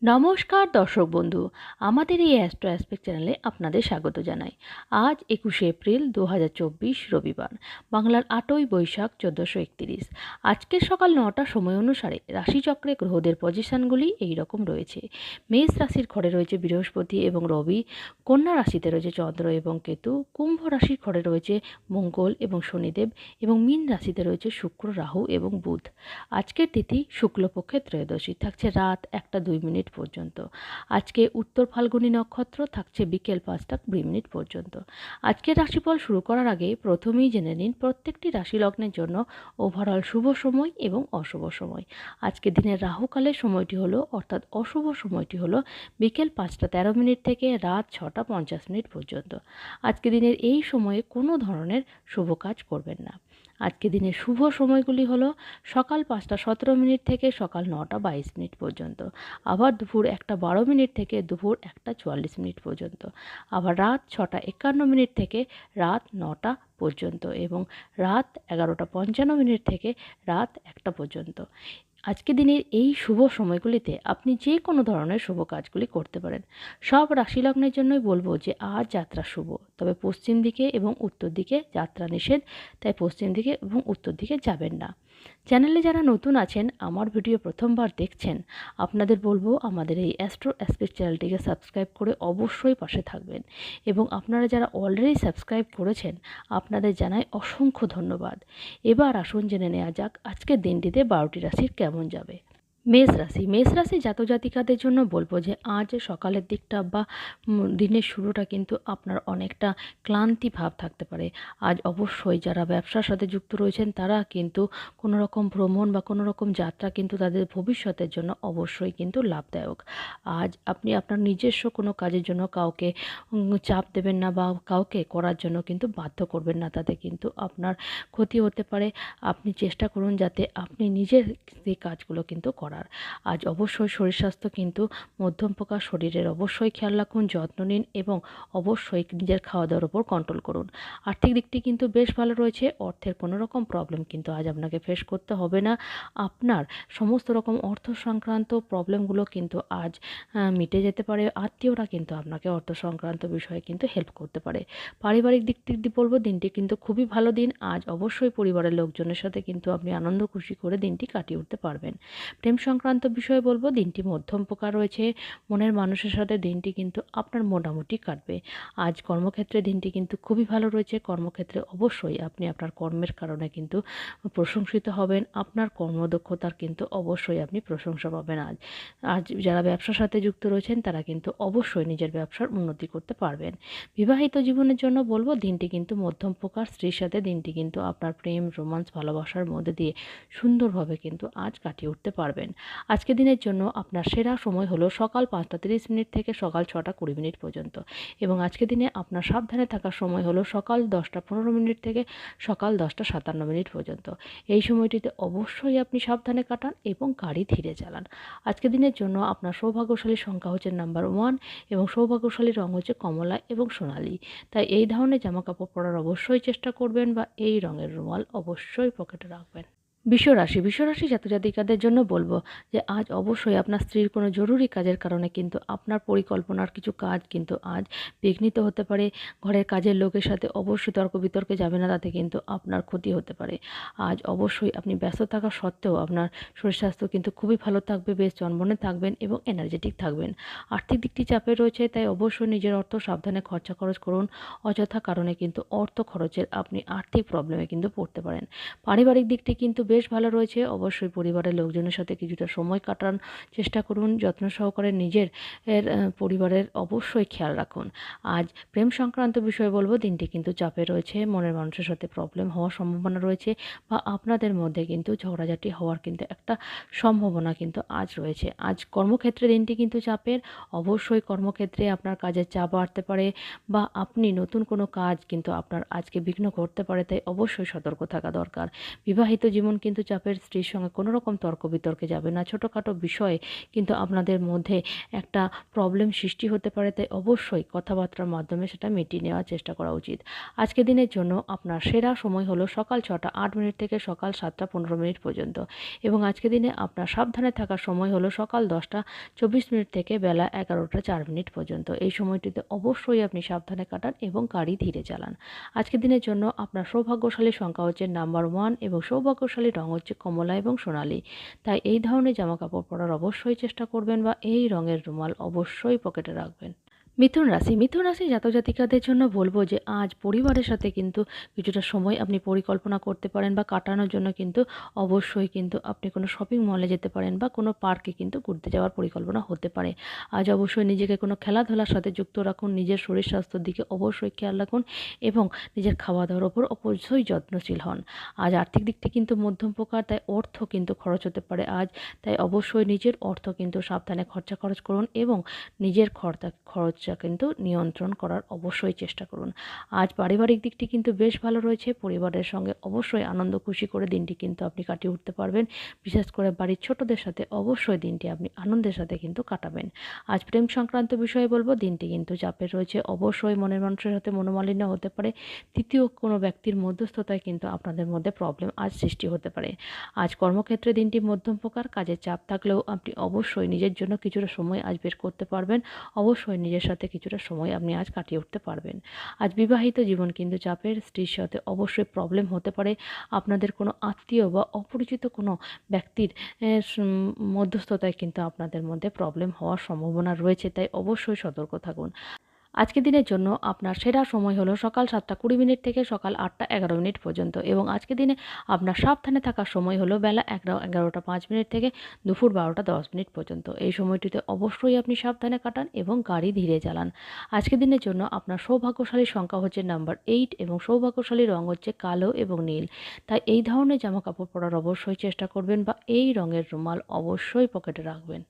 নমস্কার দর্শক বন্ধু, আমাদের এই অ্যাস্ট্রো অ্যাসপেক্ট চ্যানেলে আপনাদের স্বাগত জানাই। আজ 21শে এপ্রিল 2024 রবিবার, বাংলার 8ই বৈশাখ 1431। আজকের সকাল 9টা সময় অনুসারে রাশিচক্রে গ্রহদের পজিশনগুলি এই রকম রয়েছে। মেষ রাশির ঘরে রয়েছে বৃহস্পতি এবং রবি, কন্যা রাশিতে রয়েছে চন্দ্র এবং কেতু, কুম্ভ রাশির ঘরে রয়েছে মঙ্গল এবং শনিদেব এবং মীন রাশিতে রয়েছে শুক্র, রাহু এবং বুধ। আজকের তিথি শুক্লপক্ষের ত্রয়োদশী, থাকছে রাত 1টা 2 মিনিট পর্যন্ত। আজকে উত্তর ফাল্গুনী নক্ষত্র, থাকছে বিকেল 5টা 20 মিনিট পর্যন্ত। আজকের রাশিফল শুরু করার আগে প্রথমেই জেনে নিন প্রত্যেকটি রাশি লগ্নের জন্য ওভারঅল শুভ সময় এবং অশুভ সময়। আজকে দিনের রাহুকালের সময়টি হলো, অর্থাৎ অশুভ সময়টি হলো বিকেল 5টা 13 মিনিট থেকে রাত 6টা 50 মিনিট পর্যন্ত। আজকে দিনের এই সময়ে কোনো ধরনের শুভ কাজ করবেন না। আজকে দিনের শুভ সময়গুলি হলো সকাল 5টা 17 মিনিট থেকে সকাল 9টা 22 মিনিট পর্যন্ত, আবার দুপুর 1টা 12 মিনিট থেকে দুপুর 1টা 44 মিনিট পর্যন্ত, আবার রাত 6টা 51 মিনিট থেকে রাত 9টা পর্যন্ত এবং রাত 11টা 55 মিনিট থেকে রাত 1টা পর্যন্ত। আজকে দিনের এই শুভ সময়গুলিতে আপনি যে কোনো ধরনের শুভ কাজগুলি করতে পারেন। সব রাশি লগ্নের জন্যই বলবো যে আজ যাত্রা শুভ, তবে পশ্চিম দিকে এবং উত্তর দিকে যাত্রা নিষেধ, তাই পশ্চিম দিকে এবং উত্তর দিকে যাবেন না। চ্যানেলে যারা নতুন আছেন, আমার ভিডিও প্রথমবার দেখছেন, আপনাদের বলবো আমাদের এই অ্যাস্ট্রো অ্যাসপেক্ট চ্যানেলটিকে সাবস্ক্রাইব করে অবশ্যই পাশে থাকবেন এবং আপনারা যারা অলরেডি সাবস্ক্রাইব করেছেন আপনাদের জানাই অসংখ্য ধন্যবাদ। এবার আসুন জেনে নেওয়া যাক আজকের দিনটিতে 12টি রাশির কেমন যাবে। মেষ রাশি জাতক জাতিকাদের জন্য বলবো যে আজ সকালের দিকটা বা দিনের শুরুটা কিন্তু আপনার অনেকটা ক্লান্তি ভাব থাকতে পারে। আজ অবশ্যই যারা ব্যবসার সাথে যুক্ত রয়েছেন তারা কিন্তু কোনো রকম ভ্রমণ বা কোনো রকম যাত্রা কিন্তু তাদের ভবিষ্যতের জন্য অবশ্যই কিন্তু লাভদায়ক। আজ আপনি আপনার নিজস্ব কোনো কাজের জন্য কাউকে চাপ দেবেন না বা কাউকে করার জন্য কিন্তু বাধ্য করবেন না, তাতে কিন্তু আপনার ক্ষতি হতে পারে। আপনি চেষ্টা করুন যাতে আপনি নিজের সেই কাজগুলো কিন্তু করার। আজ অবশ্যই শরীর স্বাস্থ্য কিন্তু মধ্যম প্রকার, শরীরের অবশ্যই খেয়াল রাখুন, যত্ন নিন এবং অবশ্যই নিজের খাওয়া দাওয়ার উপর কন্ট্রোল করুন। আর্থিক দিকটি কিন্তু বেশ ভালো রয়েছে, অর্থের কোনো রকম প্রবলেম কিন্তু আজ আপনাকে ফেস করতে হবে না। আপনার সমস্ত রকম অর্থ সংক্রান্ত প্রবলেমগুলো কিন্তু আজ মিটে যেতে পারে। আত্মীয়রা কিন্তু আপনাকে অর্থ সংক্রান্ত বিষয়ে কিন্তু হেল্প করতে পারে। পারিবারিক দিক থেকে বলবো দিনটি কিন্তু খুবই ভালো দিন। আজ অবশ্যই পরিবারের লোকজনের সাথে কিন্তু আপনি আনন্দ খুশি করে দিনটি কাটিয়ে উঠতে পারবেন। প্রেম সংক্রান্ত বিষয়ে বলবো দিনটি মধ্যম প্রকার রয়েছে। মনের মানুষের সাথে দিনটি কিন্তু আপনার মোটামুটি কাটবে। আজ কর্মক্ষেত্রে দিনটি কিন্তু খুবই ভালো রয়েছে। কর্মক্ষেত্রে অবশ্যই আপনি আপনার কর্মের কারণে কিন্তু প্রশংসিত হবেন। আপনার কর্মদক্ষতার কিন্তু অবশ্যই আপনি প্রশংসা পাবেন। আজ আজ যারা ব্যবসার সাথে যুক্ত রয়েছেন তারা কিন্তু অবশ্যই নিজের ব্যবসার উন্নতি করতে পারবেন। বিবাহিত জীবনের জন্য বলবো দিনটি কিন্তু মধ্যম প্রকার। স্ত্রীর সাথে দিনটি কিন্তু আপনার প্রেম, রোমান্স, ভালোবাসার মধ্যে দিয়ে সুন্দরভাবে কিন্তু আজ কাটিয়ে উঠতে পারবেন। আজকের দিনের জন্য আপনার সেরা সময় হলো সকাল 5টা 30 মিনিট থেকে সকাল 6টা 20 মিনিট পর্যন্ত এবং আজকের দিনে আপনার সাবধানে থাকার সময় হলো সকাল 10টা 15 মিনিট থেকে সকাল 10টা 57 মিনিট পর্যন্ত। এই সময়টিতে অবশ্যই আপনি সাবধানে কাটান এবং গাড়ি ধীরে চালান। আজকের দিনের জন্য আপনার সৌভাগ্যশালী সংখ্যা হচ্ছে নাম্বার 1 এবং সৌভাগ্যশালী রং হচ্ছে কমলা এবং সোনালী। তাই এই ধরনের জামাকাপড় পরার অবশ্যই চেষ্টা করবেন বা এই রঙের রুমাল অবশ্যই পকেটে রাখবেন। বিশ্বরাশি জাতজাতিকাদের জন্য বলবো যে আজ অবশ্যই আপনার স্ত্রীর কোনো জরুরি কাজের কারণে কিন্তু আপনার পরিকল্পনার কিছু কাজ কিন্তু আজ বিঘ্নিত হতে পারে। ঘরের কাজের লোকের সাথে অবশ্যই তর্ক বিতর্কে যাবে না, তাতে কিন্তু আপনার ক্ষতি হতে পারে। আজ অবশ্যই আপনি ব্যস্ত থাকা সত্ত্বেও আপনার শরীর স্বাস্থ্য কিন্তু খুবই ভালো থাকবে, বেশ চনমনে থাকবেন এবং এনার্জেটিক থাকবেন। আর্থিক দিকটি চাপে রয়েছে, তাই অবশ্যই নিজের অর্থ সাবধানে খরচা খরচ করুন। অযথা কারণে কিন্তু অর্থ খরচের আপনি আর্থিক প্রবলেমে কিন্তু পড়তে পারেন। পারিবারিক দিকটি কিন্তু বেশ ভালো রয়েছে। অবশ্যই পরিবারের লোকজনের সাথে কিছুটা সময় কাটান চেষ্টা করুন, যত্ন সহকারে নিজের পরিবারের অবশ্যই খেয়াল রাখুন। আজ প্রেম সংক্রান্ত বিষয়ে বলবো দিনটি কিন্তু চাপে রয়েছে। মনের মানুষের সাথে প্রবলেম হওয়ার সম্ভাবনা রয়েছে বা আপনাদের মধ্যে কিন্তু ঝগড়াঝাটি হওয়ার কিন্তু একটা সম্ভাবনা কিন্তু আজ রয়েছে। আজ কর্মক্ষেত্রে দিনটি কিন্তু চাপের। অবশ্যই কর্মক্ষেত্রে আপনার কাজের চাপ বাড়তে পারে বা আপনি নতুন কোনো কাজ কিন্তু আপনার আজকে বিঘ্ন করতে পারে, তাই অবশ্যই সতর্ক থাকা দরকার। বিবাহিত জীবন কিন্তু চাপের স্ত্রীর সঙ্গে কোনো রকম তর্ক বিতর্কে যাবে না। ছোটোখাটো বিষয়ে কিন্তু আপনাদের মধ্যে একটা প্রবলেম সৃষ্টি হতে পারে, তাই অবশ্যই কথাবার্তার মাধ্যমে সেটা মিটিয়ে নেওয়ার চেষ্টা করা উচিত। আজকের দিনের জন্য আপনার সেরা সময় হলো সকাল 6টা 8 মিনিট থেকে সকাল 7টা 15 মিনিট পর্যন্ত, এবং আজকের দিনে আপনার সাবধানে থাকার সময় হলো সকাল 10টা 24 মিনিট থেকে বেলা 11টা 4 মিনিট পর্যন্ত। এই সময়টিতে অবশ্যই আপনি সাবধানে কাটান এবং গাড়ি ধীরে চালান। আজকের দিনের জন্য আপনার সৌভাগ্যশালী সংখ্যা হচ্ছে নাম্বার 1 এবং সৌভাগ্যশালী রং হচ্ছে কমলা এবং সোনালী। তাই এই ধরনের জামাকাপড় পরার অবশ্যই চেষ্টা করবেন বা এই রঙের রুমাল অবশ্যই পকেটে রাখবেন। মিথুন রাশি জাতক-জাতিকাদের জন্য বলব যে আজ পরিবারের সাথে কিন্তু কিছুটা সময় আপনি পরিকল্পনা করতে পারেন বা কাটানোর জন্য কিন্তু অবশ্যই কিন্তু আপনি কোনো শপিং মলে যেতে পারেন বা কোনো পার্কে কিন্তু ঘুরতে যাওয়ার পরিকল্পনা হতে পারে। আজ অবশ্যই নিজেকে কোনো খেলাধুলার সাথে যুক্ত রাখুন, নিজের শরীর স্বাস্থ্যের দিকে অবশ্যই খেয়াল রাখুন এবং নিজের খাওয়া-দাওয়ার ওপর অবশ্যই যত্নশীল হন। আজ আর্থিক দিকটি কিন্তু মধ্যম প্রকার, তাই অর্থ কিন্তু খরচ হতে পারে আজ, তাই অবশ্যই নিজের অর্থ কিন্তু সাবধানে খরচ করুন এবং নিজের খরচা কিন্তু নিয়ন্ত্রণ করার অবশ্যই চেষ্টা করুন। আজ পারিবারিক দিকটি কিন্তু বেশ ভালো রয়েছে। পরিবারের সঙ্গে অবশ্যই আনন্দ খুশি করে দিনটি কিন্তু আপনি কাটিয়ে উঠতে পারবেন। বিশেষ করে বাড়ির ছোটদের সাথে অবশ্যই দিনটি আপনি আনন্দের সাথে কিন্তু কাটাবেন। আজ প্রেম সংক্রান্ত বিষয়ে বলব, দিনটি কিন্তু চাপের রয়েছে। অবশ্যই মনের মানুষের সাথে মনোমালিন্য হতে পারে। তৃতীয় কোনো ব্যক্তির মধ্যস্থতায় কিন্তু আপনাদের মধ্যে প্রবলেম আজ সৃষ্টি হতে পারে। আজ কর্মক্ষেত্রে দিনটি মধ্যম প্রকার, কাজের চাপ থাকলেও আপনি অবশ্যই নিজের জন্য কিছুটা সময় আজ বের করতে পারবেন। অবশ্যই নিজের সাথে কিছুটা সময় আপনি আজ কাটিয়ে উঠতে পারবেন। আজ বিবাহিত জীবন কিন্তু চাপের, স্ত্রীর সাথে অবশ্যই প্রবলেম হতে পারে। আপনাদের কোনো আত্মীয় বা অপরিচিত কোনো ব্যক্তির মধ্যস্থতায় কিন্তু আপনাদের মধ্যে প্রবলেম হওয়ার সম্ভাবনা রয়েছে, তাই অবশ্যই সতর্ক থাকুন। আজকের দিনের জন্য আপনার সেরা সময় হলো সকাল 7টা 20 মিনিট থেকে সকাল 8টা 11 মিনিট পর্যন্ত, এবং আজকের দিনে আপনার সাবধানে থাকার সময় হলো বেলা 11টা 5 মিনিট থেকে দুপুর 12টা 10 মিনিট পর্যন্ত। এই সময়টিতে অবশ্যই আপনি সাবধানে কাটান এবং গাড়ি ধীরে চালান। আজকের দিনের জন্য আপনার সৌভাগ্যশালী সংখ্যা হচ্ছে নাম্বার 8 এবং সৌভাগ্যশালী রং হচ্ছে কালো এবং নীল। তাই এই ধরনের জামাকাপড় পরার অবশ্যই চেষ্টা করবেন বা এই রঙের রুমাল অবশ্যই পকেটে রাখবেন।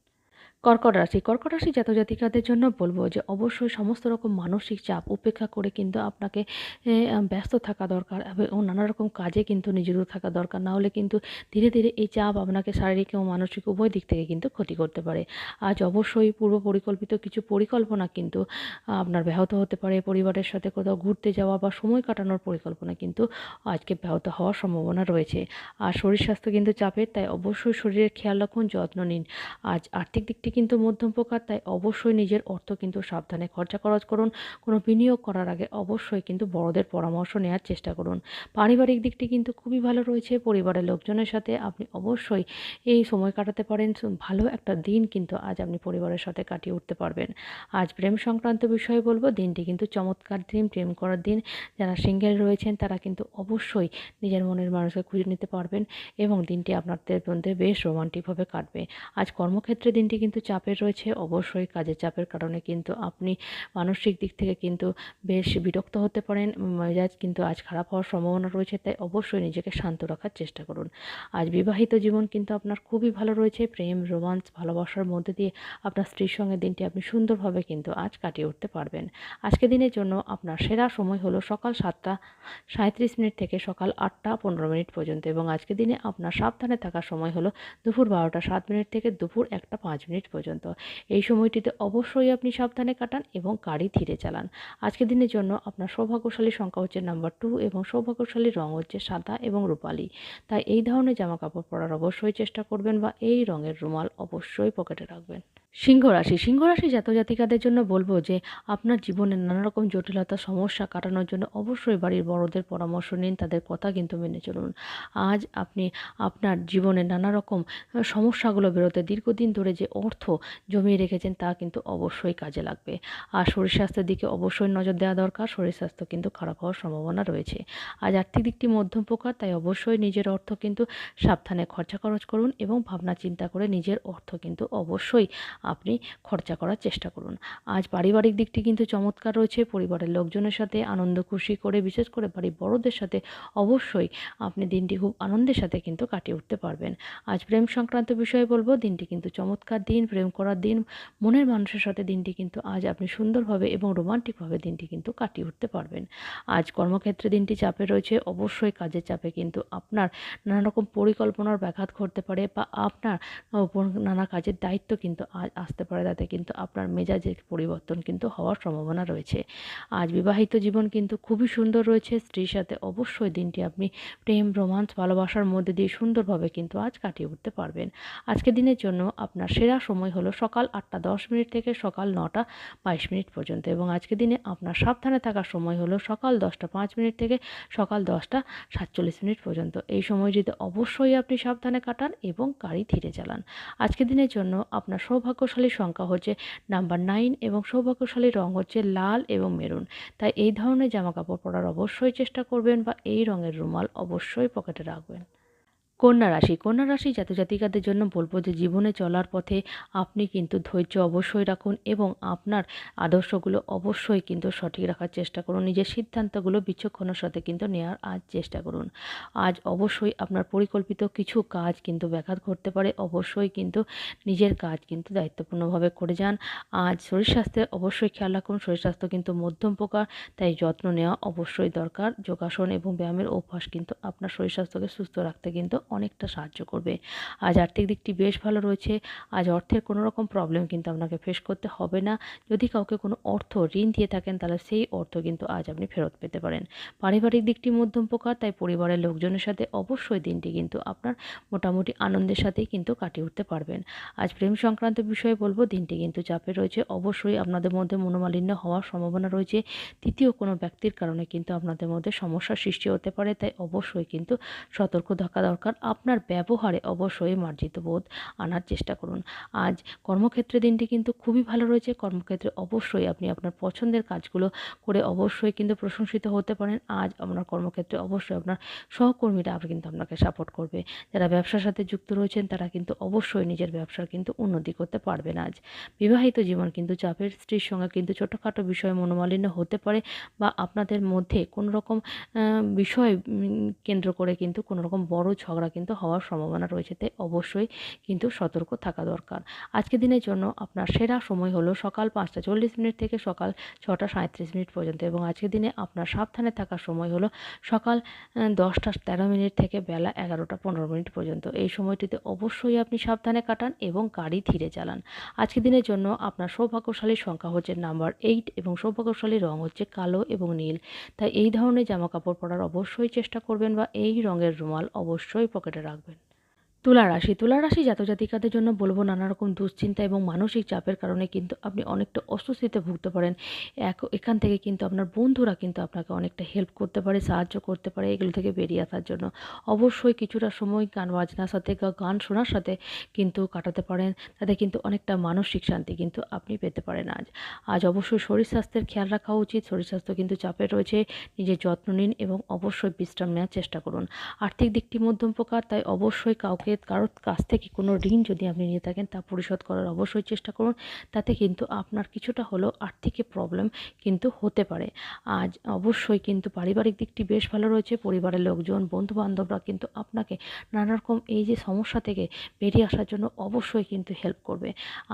কর্কট রাশি জাতক-জাতিকাদের জন্য বলব যে অবশ্যই সমস্ত রকম মানসিক চাপ উপেক্ষা করে কিন্তু আপনাকে ব্যস্ত থাকা দরকার এবং নানা রকম কাজে কিন্তু নিয়োজিত থাকা দরকার। না হলে কিন্তু ধীরে ধীরে এই চাপ আপনাকে শারীরিক এবং মানসিক উভয় দিক থেকে কিন্তু ক্ষতি করতে পারে। আজ অবশ্যই পূর্ব পরিকল্পিত কিছু পরিকল্পনা কিন্তু আপনার ব্যাহত হতে পারে। পরিবারের সাথে কোথাও ঘুরতে যাওয়া বা সময় কাটানোর পরিকল্পনা কিন্তু আজকে ব্যাহত হওয়ার সম্ভাবনা রয়েছে। আর শরীর স্বাস্থ্য কিন্তু চাপের, তাই অবশ্যই শরীরের খেয়াল রাখুন, যত্ন নিন। আজ আর্থিক দিকটি কিন্তু মধ্যম প্রকার, তাই অবশ্যই নিজের অর্থ কিন্তু সাবধানে খরচ করুন। কোনো বিনিয়োগ করার আগে অবশ্যই কিন্তু বড়দের পরামর্শ নেওয়ার চেষ্টা করুন। পারিবারিক দিকটি কিন্তু খুবই ভালো রয়েছে। পরিবারের লোকজনের সাথে আপনি অবশ্যই এই সময় কাটাতে পারেন। ভালো একটা দিন কিন্তু আজ আপনি পরিবারের সাথে কাটিয়ে উঠতে পারবেন। আজ প্রেম সংক্রান্ত বিষয়ে বলব, দিনটি কিন্তু চমৎকার দিন, প্রেম করার দিন। যারা সিঙ্গেল রয়েছেন তারা কিন্তু অবশ্যই নিজের মনের মানুষকে খুঁজে নিতে পারবেন এবং দিনটি আপনাদের মধ্যে বেশ রোমান্টিকভাবে কাটবে। আজ কর্মক্ষেত্রে দিনটি কিন্তু চাপের রয়েছে। অবশ্যই কাজের চাপের কারণে কিন্তু আপনি মানসিক দিক থেকে কিন্তু বেশ বিরক্ত হতে পারেন। মেজাজ কিন্তু আজ খারাপ হওয়ার সম্ভাবনা রয়েছে, তাই অবশ্যই নিজেকে শান্ত রাখার চেষ্টা করুন। আজ বিবাহিত জীবন কিন্তু আপনার খুবই ভালো রয়েছে। প্রেম, রোমান্স, ভালোবাসার মধ্যে দিয়ে আপনার স্ত্রীর সঙ্গে দিনটি আপনি সুন্দরভাবে কিন্তু আজ কাটিয়ে উঠতে পারবেন। আজকের দিনের জন্য আপনার সেরা সময় হলো সকাল 7টা 37 মিনিট থেকে সকাল 8টা 15 মিনিট পর্যন্ত, এবং আজকের দিনে আপনার সাবধানে থাকার সময় হলো দুপুর 12টা 7 মিনিট থেকে দুপুর 1টা 5 মিনিট পর্যন্ত। এই সময়টিতে অবশ্যই আপনি সাবধানে কাটান এবং গাড়ি ধীরে চালান। আজকের দিনের জন্য আপনার সৌভাগ্যশালী সংখ্যা হচ্ছে নাম্বার 2 এবং সৌভাগ্যশালী রং হচ্ছে সাদা এবং রূপালী। তাই এই ধরনের জামাকাপড় পরার অবশ্যই চেষ্টা করবেন বা এই রঙের রুমাল অবশ্যই পকেটে রাখবেন। সিংহ রাশি জাতক-জাতিকাদের জন্য বলবো যে আপনার জীবনে নানা রকম জটিলতা সমস্যা কাটানোর জন্য অবশ্যই বাড়ির বড়দের পরামর্শ নিন, তাদের কথা কিন্তু মেনে চলুন। আজ আপনি আপনার জীবনে নানা রকম সমস্যাগুলো বেরোতে দীর্ঘদিন ধরে যে অর্থ জমিয়ে রেখেছেন তা কিন্তু অবশ্যই কাজে লাগবে। আর শরীর স্বাস্থ্যের দিকে অবশ্যই নজর দেওয়া দরকার। শরীর স্বাস্থ্য কিন্তু খারাপ হওয়ার সম্ভাবনা রয়েছে। আজ আর্থিক দিকটি মধ্যম প্রকার, তাই অবশ্যই নিজের অর্থ কিন্তু সাবধানে খরচ করুন এবং ভাবনা চিন্তা করে নিজের অর্থ কিন্তু অবশ্যই আপনি খরচা করার চেষ্টা করুন। আজ পারিবারিক দিকটি কিন্তু চমৎকার রয়েছে। পরিবারের লোকজনের সাথে আনন্দ খুশি করে, বিশেষ করে বাড়ির বড়দের সাথে অবশ্যই আপনি দিনটি খুব আনন্দের সাথে কিন্তু কাটিয়ে উঠতে পারবেন। আজ প্রেম সংক্রান্ত বিষয়ে বলব, দিনটি কিন্তু চমৎকার দিন, প্রেম করার দিন। মনের মানুষের সাথে দিনটি কিন্তু আজ আপনি সুন্দরভাবে এবং রোমান্টিকভাবে দিনটি কিন্তু কাটিয়ে উঠতে পারবেন। আজ কর্মক্ষেত্রে দিনটি চাপে রয়েছে। অবশ্যই কাজের চাপে কিন্তু আপনার নানা রকম পরিকল্পনার ব্যাঘাত ঘটতে পারে, বা আপনার উপর নানা কাজের দায়িত্ব কিন্তু আজ আসতে পারে। তাতে কিন্তু আপনার মেজাজের পরিবর্তন কিন্তু হওয়ার সম্ভাবনা রয়েছে। আজ বিবাহিত জীবন কিন্তু খুবই সুন্দর রয়েছে। স্ত্রীর সাথে অবশ্যই দিনটি আপনি প্রেম, রোমান্স, ভালোবাসার মধ্যে দিয়ে সুন্দরভাবে কিন্তু আজ কাটিয়ে উঠতে পারবেন। আজকের দিনের জন্য আপনার সেরা সময় হলো সকাল 8টা 10 মিনিট থেকে সকাল 9টা 22 মিনিট পর্যন্ত, এবং আজকের দিনে আপনার সাবধানে থাকার সময় হলো সকাল 10টা 5 মিনিট থেকে সকাল 10টা 47 মিনিট পর্যন্ত। এই সময়টিতে অবশ্যই আপনি সাবধানে কাটান এবং গাড়ি ধীরে চালান। আজকের দিনের জন্য আপনার সৌভাগ্যশালী সংখ্যা হচ্ছে নাম্বার 9 এবং সৌভাগ্যশালী রং হচ্ছে লাল এবং মেরুন। তাই এই ধরনের জামাকাপড় পরার অবশ্যই চেষ্টা করবেন, বা এই রঙের রুমাল অবশ্যই পকেটে রাখবেন। কন্যা রাশি জাতজাতিকাদের জন্য বলবো যে জীবনে চলার পথে আপনি কিন্তু ধৈর্য অবশ্যই রাখুন, এবং আপনার আদর্শগুলো অবশ্যই কিন্তু সঠিক রাখার চেষ্টা করুন। নিজের সিদ্ধান্তগুলো বিচক্ষণের সাথে কিন্তু নেওয়ার আজ চেষ্টা করুন। আজ অবশ্যই আপনার পরিকল্পিত কিছু কাজ কিন্তু ব্যাঘাত ঘটতে পারে। অবশ্যই কিন্তু নিজের কাজ কিন্তু দায়িত্বপূর্ণভাবে করে যান। আজ শরীর স্বাস্থ্যের অবশ্যই খেয়াল রাখুন। শরীর স্বাস্থ্য কিন্তু মধ্যম প্রকার, তাই যত্ন নেওয়া অবশ্যই দরকার। যোগাসন এবং ব্যায়ামের অভ্যাস কিন্তু আপনার শরীর স্বাস্থ্যকে সুস্থ রাখতে কিন্তু অনেকটা সাহায্য করবে। আজ আর্থিক দিকটি বেশ ভালো রয়েছে। আজ অর্থের কোনো রকম প্রবলেম কিন্তু আপনাকে ফেস করতে হবে না। যদি কাউকে কোনো ঋণ দিয়ে থাকেন, তাহলে সেই অর্থ কিন্তু আজ আপনি ফেরত পেতে পারেন। পারিবারিক দিকটি মধ্যম প্রকার, তাই পরিবারের লোকজনের সাথে অবশ্যই দিনটি কিন্তু আপনার মোটামুটি আনন্দের সাথেই কিন্তু কাটিয়ে উঠতে পারবেন। আজ প্রেম সংক্রান্ত বিষয়ে বলবো, দিনটি কিন্তু চাপে রয়েছে। অবশ্যই আপনাদের মধ্যে মনোমালিন্য হওয়ার সম্ভাবনা রয়েছে। তৃতীয় কোনো ব্যক্তির কারণে কিন্তু আপনাদের মধ্যে সমস্যার সৃষ্টি হতে পারে, তাই অবশ্যই কিন্তু সতর্ক থাকা দরকার। আপনার ব্যবহারে অবশ্যই মার্জিত বোধ আনার চেষ্টা করুন। আজ কর্মক্ষেত্রে দিনটি কিন্তু খুবই ভালো রয়েছে। কর্মক্ষেত্রে অবশ্যই আপনি আপনার পছন্দের কাজগুলো করে অবশ্যই কিন্তু প্রশংসিত হতে পারেন। আজ আপনার কর্মক্ষেত্রে অবশ্যই আপনার সহকর্মীরা কিন্তু আপনাকে সাপোর্ট করবে। যারা ব্যবসার সাথে যুক্ত রয়েছেন, তারা কিন্তু অবশ্যই নিজের ব্যবসার কিন্তু উন্নতি করতে পারবেন। আজ বিবাহিত জীবন কিন্তু চাপের। স্ত্রীর সঙ্গে কিন্তু ছোটোখাটো বিষয়ে মনোমালিন্য হতে পারে, বা আপনাদের মধ্যে কোনো রকম বিষয় কেন্দ্র করে কিন্তু কোনো রকম বড় ঝগড়া কিন্তু হওয়ার সম্ভাবনা রয়েছে, তাই অবশ্যই কিন্তু সতর্ক থাকা দরকার। আজকের দিনের জন্য আপনার সেরা সময় হলো সকাল 5টা 40 মিনিট থেকে সকাল 6টা 37 মিনিট পর্যন্ত, এবং আজকের দিনে আপনার সাবধানে থাকার সময় হলো সকাল 10টা 13 মিনিট থেকে বেলা 11টা 15 মিনিট পর্যন্ত। এই সময়টিতে অবশ্যই আপনি সাবধানে কাটান এবং গাড়ি ধীরে চালান। আজকের দিনের জন্য আপনার সৌভাগ্যশালী সংখ্যা হচ্ছে নাম্বার 8 এবং সৌভাগ্যশালী রং হচ্ছে কালো এবং নীল। তাই এই ধরনের জামাকাপড় পরার অবশ্যই চেষ্টা করবেন, বা এই রঙের রুমাল অবশ্যই পকেটে রাখবেন। তুলা রাশি জাতজাতিকাদের জন্য বলবো, নানা রকম দুশ্চিন্তা এবং মানসিক চাপের কারণে কিন্তু আপনি অনেকটা অস্বস্তিতে ভুগতে পারেন। এখান থেকে কিন্তু আপনার বন্ধুরা কিন্তু আপনাকে অনেকটা হেল্প করতে পারে, সাহায্য করতে পারে এগুলো থেকে বেরিয়ে আসার জন্য। অবশ্যই কিছুটা সময় গান বাজনার সাথে গান শোনার সাথে কিন্তু কাটাতে পারেন। তাতে কিন্তু অনেকটা মানসিক শান্তি কিন্তু আপনি পেতে পারেন। আজ অবশ্যই শরীর স্বাস্থ্যের খেয়াল রাখা উচিত। শরীর স্বাস্থ্য কিন্তু চাপে রয়েছে। নিজের যত্ন নিন এবং অবশ্যই বিশ্রাম নেওয়ার চেষ্টা করুন। আর্থিক দিকটি মধ্যম প্রকার, তাই অবশ্যই কারোর কাছ থেকে কোনো ঋণ যদি আপনি নিয়ে থাকেন, তা পরিশোধ করার অবশ্যই চেষ্টা করুন। তাতে কিন্তু আপনার কিছুটা হলেও আর্থিক প্রবলেম কিন্তু হতে পারে। আজ অবশ্যই কিন্তু পারিবারিক দিকটি বেশ ভালো রয়েছে। পরিবারের লোকজন, বন্ধুবান্ধবরা কিন্তু আপনাকে নানা রকম এই যে সমস্যা থেকে বেরিয়ে আসার জন্য অবশ্যই কিন্তু হেল্প করবে।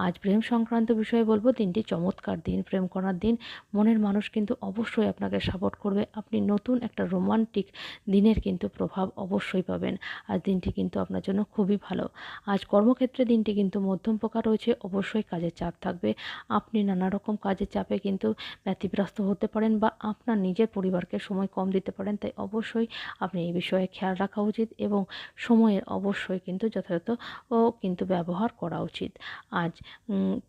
আজ প্রেম সংক্রান্ত বিষয়ে বলবো, দিনটি চমৎকার দিন, প্রেম করার দিন। মনের মানুষ কিন্তু অবশ্যই আপনাকে সাপোর্ট করবে। আপনি নতুন একটা রোমান্টিক দিনের কিন্তু প্রভাব অবশ্যই পাবেন। আজ দিনটি কিন্তু আপনার জন্য খুবই ভালো। আজ কর্মক্ষেত্রে দিনটি কিন্তু মধ্যম প্রকার রয়েছে। অবশ্যই কাজের চাপ থাকবে। আপনি নানা রকম কাজের চাপে কিন্তু ব্যতিব্যস্ত হতে পারেন, বা আপনার নিজের পরিবারকে সময় কম দিতে পারেন। তাই অবশ্যই আপনি এই বিষয়ে খেয়াল রাখা উচিত, এবং সময়ের অবশ্যই কিন্তু যথাযথ কিন্তু ব্যবহার করা উচিত। আজ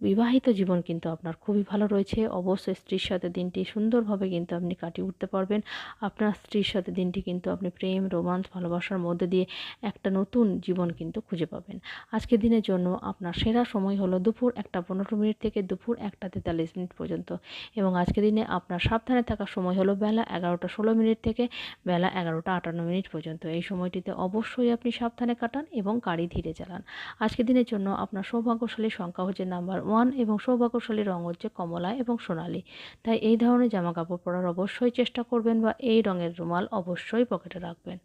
বিবাহিত জীবন কিন্তু আপনার খুবই ভালো রয়েছে। অবশ্যই স্ত্রীর সাথে দিনটি সুন্দরভাবে কিন্তু আপনি কাটিয়ে উঠতে পারবেন। আপনার স্ত্রীর সাথে দিনটি কিন্তু আপনি প্রেম, রোমান্স, ভালোবাসার মধ্যে দিয়ে একটা নতুন জীবন জীবন কিন্তু খুঁজে পাবেন। আজকের দিনের জন্য আপনার সেরা সময় হলো দুপুর 1:15 থেকে দুপুর 1:43 পর্যন্ত, এবং আজকের দিনে আপনার সাবধানে থাকার সময় হলো বেলা 11:16 থেকে বেলা 11:58 পর্যন্ত। এই সময়টিতে অবশ্যই আপনি সাবধানে কাটান এবং গাড়ি ধীরে চালান। আজকের দিনের জন্য আপনার সৌভাগ্যশালী সংখ্যা হচ্ছে নাম্বার 1 এবং সৌভাগ্যশালী রং হচ্ছে কমলা এবং সোনালী। তাই এই ধরনের জামা কাপড় পরার অবশ্যই চেষ্টা করবেন বা এই রঙের রুমাল অবশ্যই পকেটে রাখবেন।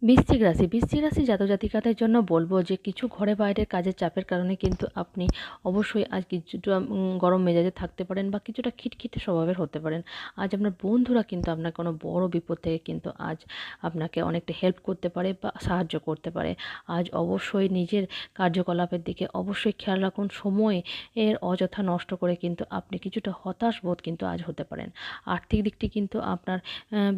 বৃশ্চিক রাশি জাতক জাতিকাদের জন্য বলবো যে কিছু ঘরে বাইরের কাজের চাপের কারণে কিন্তু আপনি অবশ্যই আজ কিছুটা গরম মেজাজে থাকতে পারেন বা কিছুটা খিটখিটে স্বভাবের হতে পারেন। আজ আপনার বন্ধুরা কিন্তু আপনার কোনো বড় বিপদ থেকে কিন্তু আজ আপনাকে অনেকটা হেল্প করতে পারে বা সাহায্য করতে পারে। আজ অবশ্যই নিজের কার্যকলাপের দিকে অবশ্যই খেয়াল রাখুন। সময় এর অযথা নষ্ট করে কিন্তু আপনি কিছুটা হতাশ বোধ কিন্তু আজ হতে পারেন। আর্থিক দিকটি কিন্তু আপনার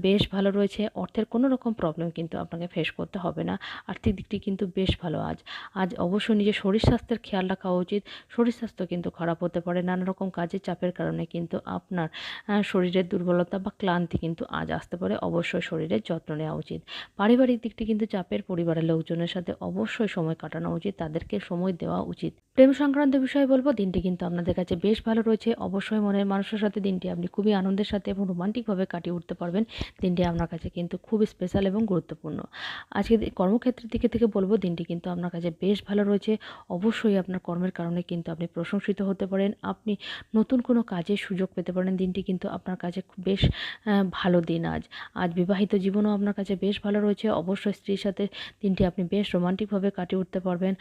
বেশ ভালো রয়েছে। অর্থের কোনো রকম প্রবলেম কিন্তু আপনাকে ফেস করতে হবে না। আর্থিক দিকটি কিন্তু বেশ ভালো আজ অবশ্যই নিজের শরীর স্বাস্থ্যের খেয়াল রাখা উচিত। শরীর স্বাস্থ্য কিন্তু খারাপ হতে পারে। নানা রকম কাজের চাপের কারণে কিন্তু আপনার শরীরের দুর্বলতা বা ক্লান্তি কিন্তু আজ আসতে পারে। অবশ্যই শরীরের যত্ন নেওয়া উচিত। পারিবারিক দিকটি কিন্তু চাপের। পরিবারের লোকজনের সাথে অবশ্যই সময় কাটানো উচিত, তাদেরকে সময় দেওয়া উচিত। প্রেম সংক্রান্ত বিষয়ে বলবো, দিনটি কিন্তু আপনাদের কাছে বেশ ভালো রয়েছে। অবশ্যই মনের মানুষের সাথে দিনটি আপনি খুবই আনন্দের সাথে এবং রোমান্টিকভাবে কাটিয়ে উঠতে পারবেন। দিনটি আপনার কাছে কিন্তু খুবই স্পেশাল এবং গুরুত্বপূর্ণ। আজকে কর্মক্ষেত্রের দিকে থেকে বলবো, দিনটি কিন্তু আপনার কাছে বেশ ভালো রয়েছে। অবশ্যই আপনার কর্মের কারণে কিন্তু আপনি প্রশংসিত হতে পারেন। আপনি নতুন কোনো কাজের সুযোগ পেতে পারেন। দিনটি কিন্তু আপনার কাছে বেশ ভালো দিন। আজ বিবাহিত জীবনও আপনার কাছে বেশ ভালো রয়েছে। অবশ্যই স্ত্রীর সাথে দিনটি আপনি বেশ রোমান্টিকভাবে কাটিয়ে উঠতে পারবেন।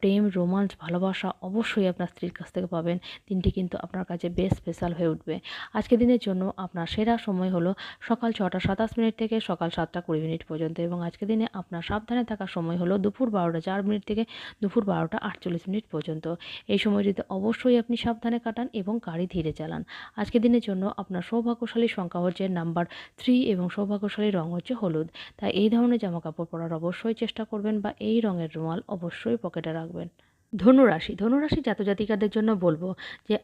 প্রেম, রোমান্স, ভালোবাসা অবশ্যই আপনার স্ত্রীর কাছ থেকে পাবেন। দিনটি কিন্তু আপনার কাছে বেশ স্পেশাল হয়ে উঠবে। আজকের দিনের জন্য আপনার সেরা সময় হলো সকাল 6:27 থেকে সকাল 7:20 পর্যন্ত, এবং আজকের দিনে আপনার সাবধানে থাকার সময় হলো দুপুর 12:04 থেকে দুপুর 12:48 পর্যন্ত। এই সময়টিতে অবশ্যই আপনি সাবধানে কাটান এবং গাড়ি ধীরে চালান। আজকের দিনের জন্য আপনার সৌভাগ্যশালী সংখ্যা হচ্ছে নাম্বার 3 এবং সৌভাগ্যশালী রং হচ্ছে হলুদ। তাই এই ধরনের জামা কাপড় পরার অবশ্যই চেষ্টা করবেন বা এই রঙের রুমাল অবশ্যই পকেটে রাখবেন। ধনুরাশি জাতক জাতিকাদের জন্য বলবো যে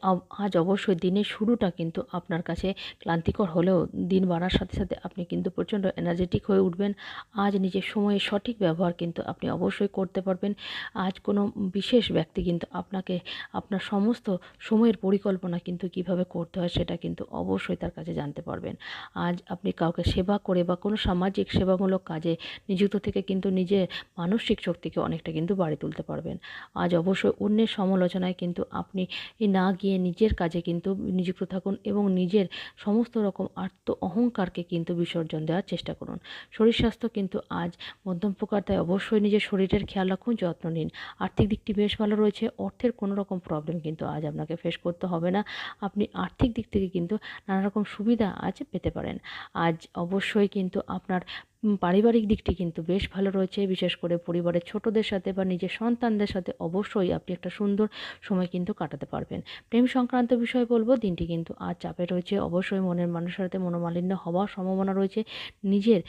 আজ অবশ্যই দিনের শুরুটা কিন্তু আপনার কাছে ক্লান্তিকর হলেও দিন বাড়ার সাথে সাথে আপনি কিন্তু প্রচণ্ড এনার্জেটিক হয়ে উঠবেন। আজ নিজের সময়ের সঠিক ব্যবহার কিন্তু আপনি অবশ্যই করতে পারবেন। আজ কোনো বিশেষ ব্যক্তি কিন্তু আপনাকে আপনার সমস্ত সময়ের পরিকল্পনা কিন্তু কিভাবে করতে হয় সেটা কিন্তু অবশ্যই তার কাছে জানতে পারবেন। আজ আপনি কাউকে সেবা করে বা কোনো সামাজিক সেবামূলক কাজে নিযুক্ত থেকে কিন্তু নিজের মানসিক শক্তিকে অনেকটা কিন্তু বাড়িয়ে তুলতে পারবেন। আজ অবশ্যই অন্যের সমালোচনায় কিন্তু আপনি না গিয়ে নিজের কাজে কিন্তু নিযুক্ত থাকুন এবং নিজের সমস্ত রকম অহংকারকে কিন্তু বিসর্জন দেওয়ার চেষ্টা করুন। শরীর স্বাস্থ্য কিন্তু আজ মধ্যম প্রকার, তাই অবশ্যই নিজের শরীরের খেয়াল রাখুন, যত্ন নিন। আর্থিক দিকটি বেশ ভালো রয়েছে। অর্থের কোনো রকম প্রবলেম কিন্তু আজ আপনাকে ফেস করতে হবে না। আপনি আর্থিক দিক থেকে কিন্তু নানা রকম সুবিধা আজ পেতে পারেন। আজ অবশ্যই কিন্তু আপনার পারিবারিক দিকটি কিন্তু বেশ ভালো রয়েছে। বিশেষ করে পরিবারের ছোটদের সাথে বা নিজের সন্তানদের সাথে অবশ্যই আপনি একটা সুন্দর সময় কিন্তু কাটাতে পারবেন। প্রেম সংক্রান্ত বিষয়ে বলবো, দিনটি কিন্তু আজ চাপে রয়েছে। অবশ্যই মনের মানুষের সাথে মনোমালিন্য হওয়ার সম্ভাবনা রয়েছে। নিজের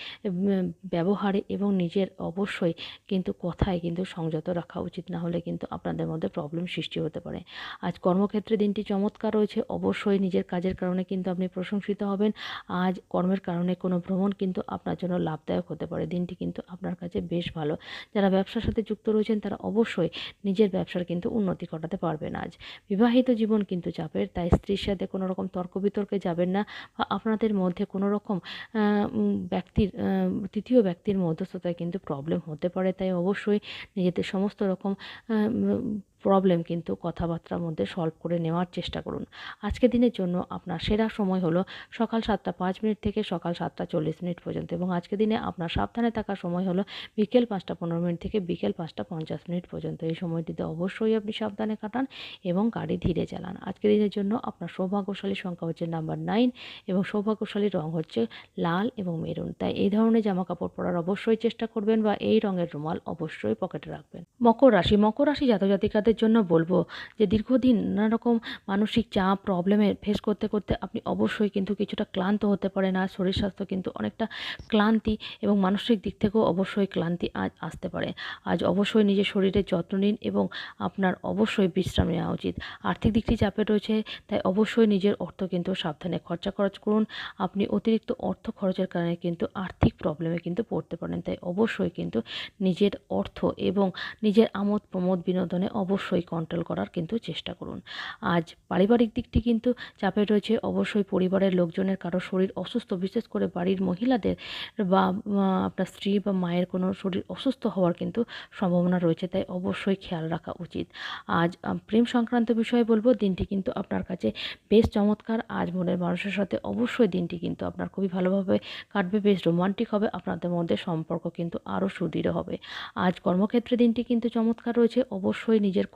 ব্যবহারে এবং নিজের অবশ্যই কিন্তু কথায় কিন্তু সংযত রাখা উচিত, না হলে কিন্তু আপনাদের মধ্যে প্রবলেম সৃষ্টি হতে পারে। আজ কর্মক্ষেত্রে দিনটি চমৎকার রয়েছে। অবশ্যই নিজের কাজের কারণে কিন্তু আপনি প্রশংসিত হবেন। আজ কর্মের কারণে কোনো ভ্রমণ কিন্তু আপনার জন্য লাভদায়ক হতে পারে। দিনটি কিন্তু আপনার কাছে বেশ ভালো। যারা ব্যবসার সাথে যুক্ত রয়েছেন তারা অবশ্যই নিজের ব্যবসার কিন্তু উন্নতি ঘটাতে পারবেন। আজ বিবাহিত জীবন কিন্তু চাপের, তাই স্ত্রীর সাথে কোনো রকম তর্ক বিতর্কে যাবেন না বা আপনাদের মধ্যে কোনো রকম তৃতীয় ব্যক্তির মধ্যস্থতায় কিন্তু প্রবলেম হতে পারে। তাই অবশ্যই নিজেদের সমস্ত রকম প্রবলেম কিন্তু কথাবার্তার মধ্যে সলভ করে নেওয়ার চেষ্টা করুন। আজকের দিনের জন্য আপনার সেরা সময় হলো সকাল 7:05 থেকে সকাল 7:40 পর্যন্ত, এবং আজকের দিনে আপনার সাবধানে থাকার সময় হলো বিকেল 5:15 থেকে বিকেল 5:50 পর্যন্ত। এই সময়টিতে অবশ্যই আপনি সাবধানে কাটান এবং গাড়ি ধীরে চালান। আজকের দিনের জন্য আপনার সৌভাগ্যশালী সংখ্যা হচ্ছে নাম্বার 9 এবং সৌভাগ্যশালী রং হচ্ছে লাল এবং মেরুন। তাই এই ধরনের জামা কাপড় পরার অবশ্যই চেষ্টা করবেন বা এই রঙের রুমাল অবশ্যই পকেটে রাখবেন। মকর রাশি জাতক জাতিকাদের জাতকের জন্য বলবো যে দীর্ঘদিন নানা রকম মানসিক চাপ প্রবলেমের ফেস করতে করতে আপনি অবশ্যই কিন্তু কিছুটা ক্লান্ত হতে পারেন। আর শরীর স্বাস্থ্য কিন্তু অনেকটা ক্লান্তি এবং মানসিক দিক থেকেও অবশ্যই ক্লান্তি আজ আসতে পারে। আজ অবশ্যই নিজের শরীরের যত্ন নিন এবং আপনার অবশ্যই বিশ্রাম নেওয়া উচিত। আর্থিক দিকটি চাপে রয়েছে, তাই অবশ্যই নিজের অর্থ কিন্তু সাবধানে খরচ করুন। আপনি অতিরিক্ত অর্থ খরচের কারণে কিন্তু আর্থিক প্রবলেমে কিন্তু পড়তে পারেন, তাই অবশ্যই কিন্তু নিজের অর্থ এবং নিজের আমোদ প্রমোদ বিনোদনে অবশ্যই কন্ট্রোল করার কিন্তু চেষ্টা করুন। আজ পারিবারিক দিকটি কিন্তু চাপে রয়েছে, অবশ্যই পরিবারের লোকজনের কারো শরীর অসুস্থ, বিশেষ করে বাড়ির মহিলাদের বা আপনার স্ত্রী বা মায়ের কোনো শরীর অসুস্থ হওয়ার কিন্তু সম্ভাবনা রয়েছে, তাই অবশ্যই খেয়াল রাখা উচিত। আজ প্রেম সংক্রান্ত বিষয়ে বলবো, দিনটি কিন্তু আপনার কাছে বেশ চমৎকার। আজ মনের মানুষের সাথে অবশ্যই দিনটি কিন্তু আপনার খুবই ভালোভাবে কাটবে, বেশ রোমান্টিক হবে, আপনাদের মধ্যে সম্পর্ক কিন্তু আরও সুদৃঢ় হবে। আজ কর্মক্ষেত্রে দিনটি কিন্তু চমৎকার রয়েছে, অবশ্যই নিজের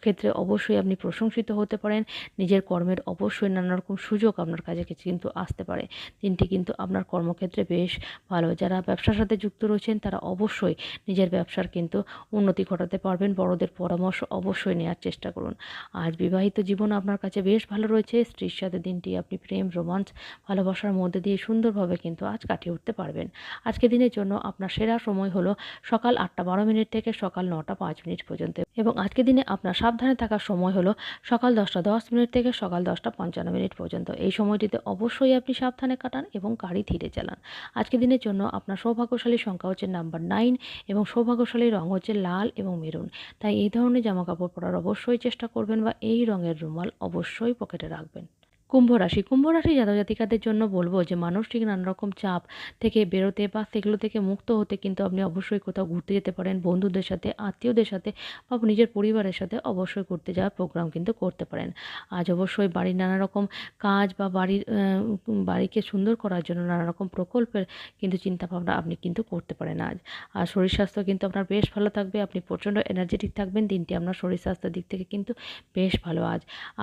ক্ষেত্রে অবশ্যই আপনি প্রশংসিত হতে পারেন। নিজের কর্মের অবশ্যই নানা রকম সুযোগ আপনার কাছে কিন্তু আসতে পারে। দিনটি কিন্তু আপনার কর্মক্ষেত্রে বেশ ভালো। যারা ব্যবসার সাথে যুক্ত রয়েছেন তারা অবশ্যই নিজের ব্যবসার কিন্তু উন্নতি ঘটাতে পারবেন। বড়দের পরামর্শ অবশ্যই নেওয়ার চেষ্টা করুন। আজ বিবাহিত জীবন আপনার কাছে বেশ ভালো রয়েছে। স্ত্রীর সাথে দিনটি আপনি প্রেম, রোমান্স, ভালোবাসার মধ্যে দিয়ে সুন্দরভাবে কিন্তু আজ কাটিয়ে উঠতে পারবেন। আজকে দিনের জন্য আপনার সেরা সময় হলো সকাল 8:12 থেকে সকাল 9:05 পর্যন্ত, এবং আজকে দিনে আপনার সাবধানে থাকার সময় হলো সকাল 10:10 থেকে সকাল 10:55 পর্যন্ত। এই সময়টিতে অবশ্যই আপনি সাবধানে কাটান এবং গাড়ি ধীরে চালান। আজকে দিনের জন্য আপনার সৌভাগ্যশালী সংখ্যা হচ্ছে নাম্বার 9 এবং সৌভাগ্যশালী রং হচ্ছে লাল এবং মেরুন। তাই এই ধরনের জামাকাপড় পরার অবশ্যই চেষ্টা করবেন বা এই রঙের রুমাল অবশ্যই পকেটে রাখবেন। কুম্ভ রাশি জাতক জাতিকাদের জন্য বলবো যে মানসিক নানা রকম চাপ থেকে বেরোতে বা সেগুলো থেকে মুক্ত হতে কিন্তু আপনি অবশ্যই কোথাও ঘুরতে যেতে পারেন, বন্ধুদের সাথে, আত্মীয়দের সাথে বা নিজের পরিবারের সাথে অবশ্যই ঘুরতে যাওয়ার প্রোগ্রাম কিন্তু করতে পারেন। আজ অবশ্যই বাড়ির নানা রকম কাজ বা বাড়িকে সুন্দর করার জন্য নানা রকম প্রকল্পের কিন্তু চিন্তাভাবনা আপনি কিন্তু করতে পারেন আজ। আর শরীর স্বাস্থ্য কিন্তু আপনার বেশ ভালো থাকবে, আপনি প্রচণ্ড এনার্জেটিক থাকবেন। দিনটি আপনার শরীর স্বাস্থ্যের দিক থেকে কিন্তু বেশ ভালো।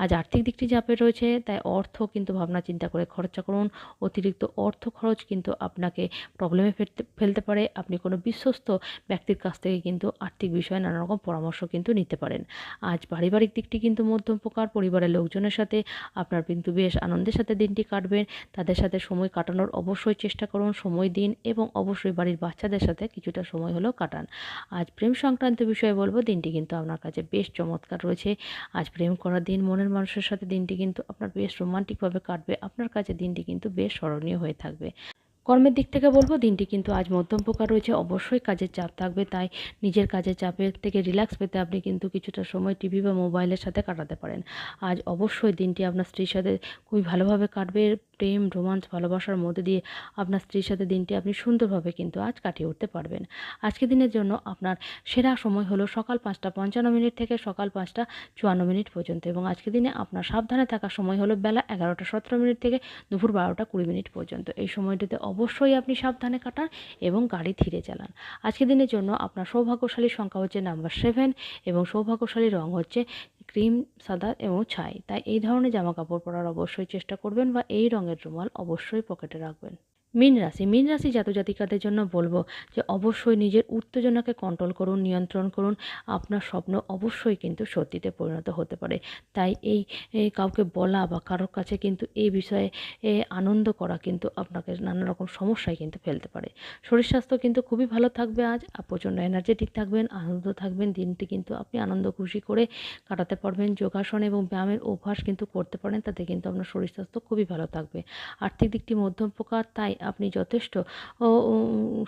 আজ আর্থিক দিকটি চাপে রয়েছে, তাই অর্থ কিন্তু ভাবনা চিন্তা করে খরচা করুন। অতিরিক্ত অর্থ খরচ কিন্তু আপনাকে প্রবলেমে ফেলতে পারে। আপনি কোনো বিশ্বস্ত ব্যক্তির কাছ থেকে কিন্তু আর্থিক বিষয়ে নানা রকম পরামর্শ কিন্তু নিতে পারেন। আজ পারিবারিক দিকটি কিন্তু মধ্যম প্রকার। পরিবারের লোকজনের সাথে আপনার কিন্তু বেশ আনন্দের সাথে দিনটি কাটবেন। তাদের সাথে সময় কাটানোর অবশ্যই চেষ্টা করুন, সময় দিন এবং অবশ্যই বাড়ির বাচ্চাদের সাথে কিছুটা সময় হলেও কাটান। আজ প্রেম সংক্রান্ত বিষয়ে বলবো, দিনটি কিন্তু আপনার কাছে বেশ চমৎকার রয়েছে। আজ প্রেম করার দিন, মনের মানুষের সাথে দিনটি কিন্তু আপনার বেশ রোমান্টিকভাবে কাটবে। আপনার কাছে দিনটি কিন্তু বেশ স্মরণীয় হয়ে থাকবে। কর্মের দিক থেকে বলবো, দিনটি কিন্তু আজ মধ্যম প্রকার রয়েছে। অবশ্যই কাজের চাপ থাকবে, তাই নিজের কাজের চাপের থেকে রিল্যাক্স পেতে আপনি কিন্তু কিছুটা সময় টিভি বা মোবাইলের সাথে কাটাতে পারেন। আজ অবশ্যই দিনটি আপনার স্ত্রীর সাথে খুবই ভালোভাবে কাটবে। প্রেম, রোমান্স, ভালোবাসার মধ্যে দিয়ে আপনার স্ত্রীর সাথে দিনটি আপনি সুন্দরভাবে কিন্তু আজ কাটিয়ে উঠতে পারবেন। আজকে দিনের জন্য আপনার সেরা সময় হলো সকাল 5:55 থেকে সকাল 5:54 পর্যন্ত, এবং আজকে দিনে আপনার সাবধানে থাকার সময় হলো বেলা 11:17 থেকে দুপুর 12:20 পর্যন্ত। এই সময়টিতে অবশ্যই আপনি সাবধানে কাটান এবং গাড়ি ধীরে চালান। আজকের দিনের জন্য আপনার সৌভাগ্যশালী সংখ্যা হচ্ছে নাম্বার 7 এবং সৌভাগ্যশালী রং হচ্ছে ক্রিম, সাদা এবং ছাই। তাই এই ধরনের জামাকাপড় পরার অবশ্যই চেষ্টা করবেন বা এই রঙের রুমাল অবশ্যই পকেটে রাখবেন। মীন রাশি জাতক জাতিকাদের জন্য বলবো যে অবশ্যই নিজের উত্তেজনাকে কন্ট্রোল করুন, নিয়ন্ত্রণ করুন। আপনার স্বপ্ন অবশ্যই কিন্তু সত্যিতে পরিণত হতে পারে। তাই এই কাউকে বলা বা কারোর কাছে কিন্তু এই বিষয়ে আনন্দ করা কিন্তু আপনাকে নানা রকম সমস্যায় কিন্তু ফেলতে পারে। শরীর স্বাস্থ্য কিন্তু খুবই ভালো থাকবে আজ, প্রচণ্ড এনার্জেটিক থাকবেন, আনন্দ থাকবেন। দিনটি কিন্তু আপনি আনন্দ খুশি করে কাটাতে পারবেন। যোগাসন এবং ব্যায়ামের অভ্যাস কিন্তু করতে পারেন, তাতে কিন্তু আপনার শরীর স্বাস্থ্য খুবই ভালো থাকবে। আর্থিক দিকটি মধ্যম প্রকার, তাই আপনি যথেষ্ট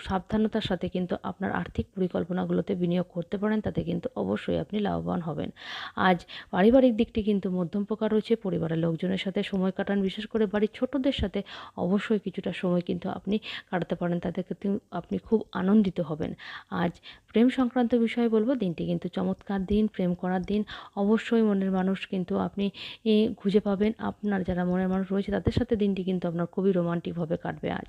সাবধানতার সাথে কিন্তু আপনার আর্থিক পরিকল্পনাগুলোতে বিনিয়োগ করতে পারেন, তাতে কিন্তু অবশ্যই আপনি লাভবান হবেন। আজ পারিবারিক দিকটি কিন্তু মধ্যম প্রকার রয়েছে। পরিবারের লোকজনের সাথে সময় কাটান, বিশেষ করে বাড়ির ছোটদের সাথে অবশ্যই কিছুটা সময় কিন্তু আপনি কাটাতে পারেন, তাতে কিন্তু আপনি খুব আনন্দিত হবেন। আজ প্রেম সংক্রান্ত বিষয়ে বলবো, দিনটি কিন্তু চমৎকার দিন, প্রেম করার দিন। অবশ্যই মনের মানুষ কিন্তু আপনি খুঁজে পাবেন। আপনার যারা মনের মানুষ রয়েছে তাদের সাথে দিনটি কিন্তু আপনার খুবই রোমান্টিকভাবে কাটবে আজ।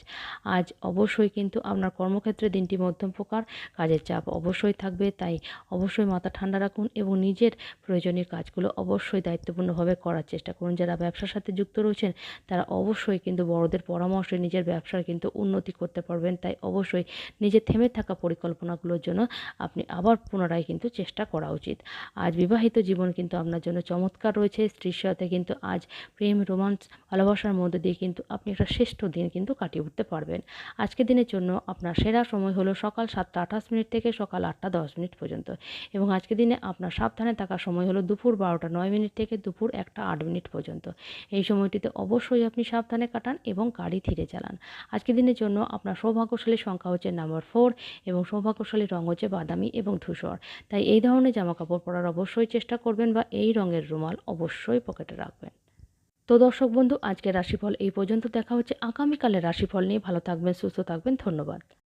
আজ অবশ্যই কিন্তু আপনার কর্মক্ষেত্রে দিনটি মধ্যম প্রকার, কাজের চাপ অবশ্যই থাকবে, তাই অবশ্যই মাথা ঠান্ডা রাখুন এবং নিজের প্রয়োজনীয় কাজগুলো অবশ্যই দায়িত্বপূর্ণভাবে করার চেষ্টা করুন। যারা ব্যবসার সাথে যুক্ত রয়েছেন তারা অবশ্যই কিন্তু বড়দের পরামর্শে নিজের ব্যবসার কিন্তু উন্নতি করতে পারবেন, তাই অবশ্যই নিজের থেমে থাকা পরিকল্পনাগুলোর জন্য আপনি আবার পুনরায় কিন্তু চেষ্টা করা উচিত। আজ বিবাহিত জীবন কিন্তু আপনার জন্য চমৎকার রয়েছে। স্ত্রীর সাথে কিন্তু আজ প্রেম, রোমান্স, ভালোবাসার মধ্যে দিয়ে কিন্তু আপনি একটা শ্রেষ্ঠ দিন কিন্তু কাটিয়ে উঠতে পারবেন। আজকের দিনের জন্য আপনার সেরা সময় হলো সকাল 7টা 28 থেকে সকাল 8টা 10 পর্যন্ত, এবং আজকের দিনে আপনার সাবধানে থাকার সময় হলো দুপুর 12টা 9 থেকে দুপুর 1টা 8 পর্যন্ত। এই সময়টিতে অবশ্যই আপনি সাবধানে কাটান এবং গাড়ি ধীরে চালান। আজকের দিনের জন্য আপনার সৌভাগ্যশালী সংখ্যা হচ্ছে নাম্বার 4 এবং সৌভাগ্যশালী রং হচ্ছে বাদামি এবং ধূসর। তাই এই ধরনের জামাকাপড় পরার অবশ্যই চেষ্টা করবেন বা এই রঙের রুমাল অবশ্যই পকেটে রাখবেন। তো দর্শক বন্ধু, আজকের রাশিফল এই পর্যন্ত। দেখা হচ্ছে আগামীকালের রাশিফল নিয়ে। ভালো থাকবেন, সুস্থ থাকবেন, ধন্যবাদ।